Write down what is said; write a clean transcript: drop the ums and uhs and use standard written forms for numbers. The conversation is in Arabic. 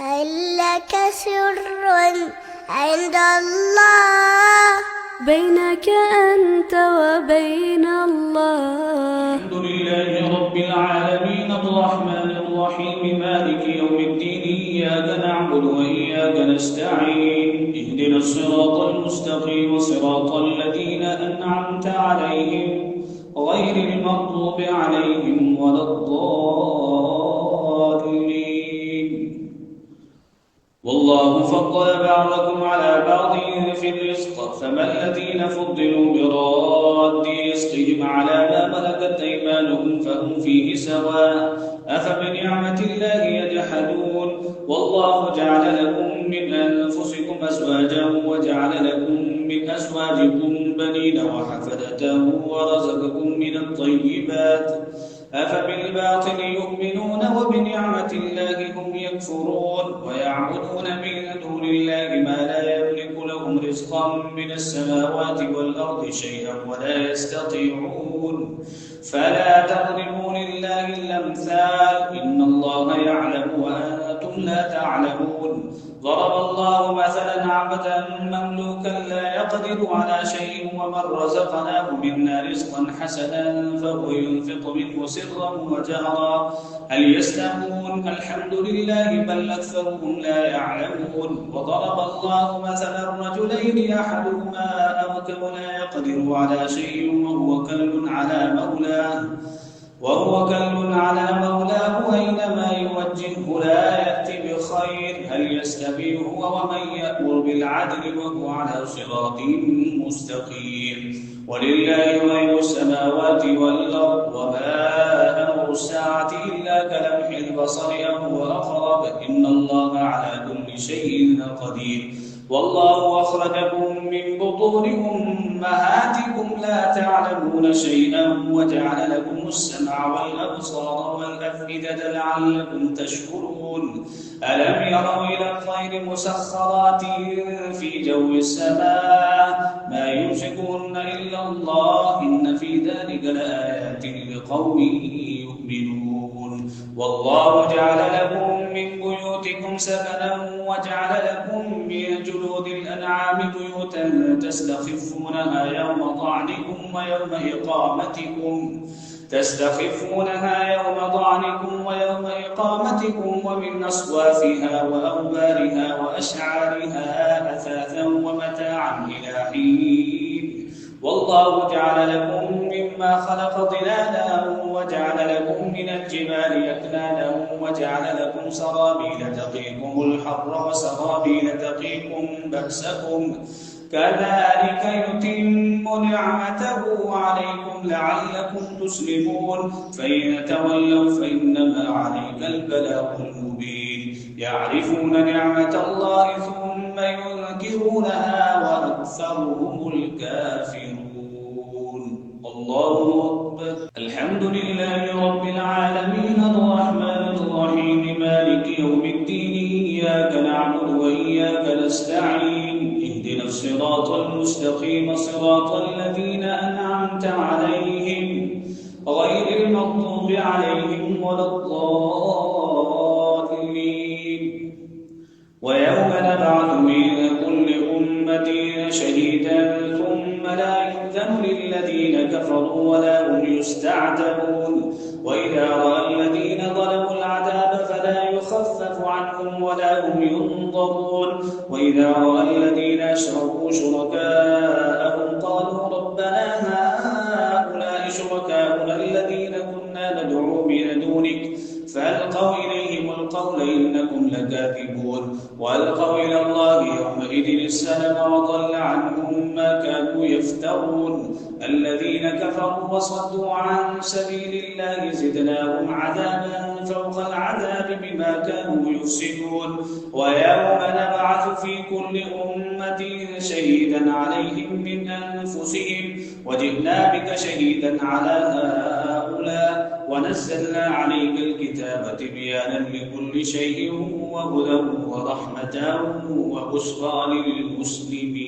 هل لك سر عند الله بينك أنت وبين الله؟ الحمد لله رب العالمين الرحمن الرحيم مالك يوم الدين إياك نعبد وإياك نستعين اهدنا الصراط المستقيم صراط الذين أنعمت عليهم غير المغضوب عليهم ولا الضالين. والله فضل بعضكم على بعض في الرزق فما الذين فضلوا براد رزقهم على ما ملكت أيمانهم فهم فيه سواء أفبنعمة الله يجحدون. والله جعل لكم من أنفسكم أزواجا وجعل لكم من أزواجكم بنين وحفدة ورزقكم من الطيبات أفبالباطل يؤمنون وبنعمة الله هم يكفرون ويعبدون من دون الله ما لا يملك لهم رزقا من السماوات والأرض شيئا ولا يستطيعون فلا تضربوا لله الأمثال إن الله يعلم وأنتم لا تعلمون. ضرب الله مثلا عبدا مملوكا لا يقدر على شيء ومن رزقناه منا رزقا حسنا فهو ينفق منه سرا وجهرا هل يستوون؟ الحمد لله بل أكثرهم لا يعلمون. وضرب الله مثلا رجلين أحدهما أمكن لا يقدر على شيء وهو كل على مولاه أينما يوجهه لا يأتي بخير هل يستوي هو ومن يأمر بالعدل وهو على صراط مستقيم. ولله غيب السماوات والأرض وما أمر الساعة إلا كلمح البصر أو هو أقرب إن الله على كل شيء قدير. والله أخرجكم من بطون أمهاتكم لا تعلمون شيئا وجعل لكم السمع والأبصار والأفئدة لعلكم تشكرون. ألم يروا إلى الطير مسخرات في جو السماء ما يمسكهن إلا الله إن في ذلك لآيات لقوم يؤمنون. والله جعل لكم من بيوتكم سكنا وجعل لكم من جلود الأنعام بيوتا تستخفونها يوم ضعنكم ويوم إقامتكم ومن أصوافها وأوبارها وأشعارها أثاثا ومتاعا إلى حين. والله جعل لكم مما خلق ظلالا وجعل لكم من الجبال أكنانا وجعل لكم سرابيل تقيكم الحر وسرابيل تقيكم بأسكم كذلك يتم نعمته عليكم لعلكم تسلمون. فإن تولوا فإنما عليك البلاغ المبين. يعرفون نعمة الله ثم ينكرونها وأكثرهم الكافرون. الله أكبر. الحمد لله رب العالمين الرحمن الرحيم مالك يوم الدين إياك نعبد وإياك نستعين اهدنا الصراط المستقيم صراط الذين أنعمت عليهم غير المغضوب عليهم ولا الضالين. ويوم نبعث من كل أمة شهيدا ثم لا يؤذن للذين كفروا ولا هم يستعتبون. وإذا رأى الذين ظلموا العذاب فلا يخفف عنهم ولا هم ينظرون. وإذا رأى الذين أشركوا شركاءهم قالوا ربنا هؤلاء شركاؤنا الذين كنا ندعو من دونك فألقوا إليهم القول إنكم لكاذبون. وألقوا إلى الله يومئذ السلم وضل عنهم ما كانوا يفترون. الذين كفروا وصدوا عن سبيل الله زدناهم عذابا فوق العذاب بما كانوا يفسدون. ويوم نبعث في كل أمة شهيدا عليهم من أنفسهم وجئنا بك شهيدا على هؤلاء ونزلنا عليك الكتاب تبيانا لكل شيء وهدى ورحمة وبشرى للمسلمين.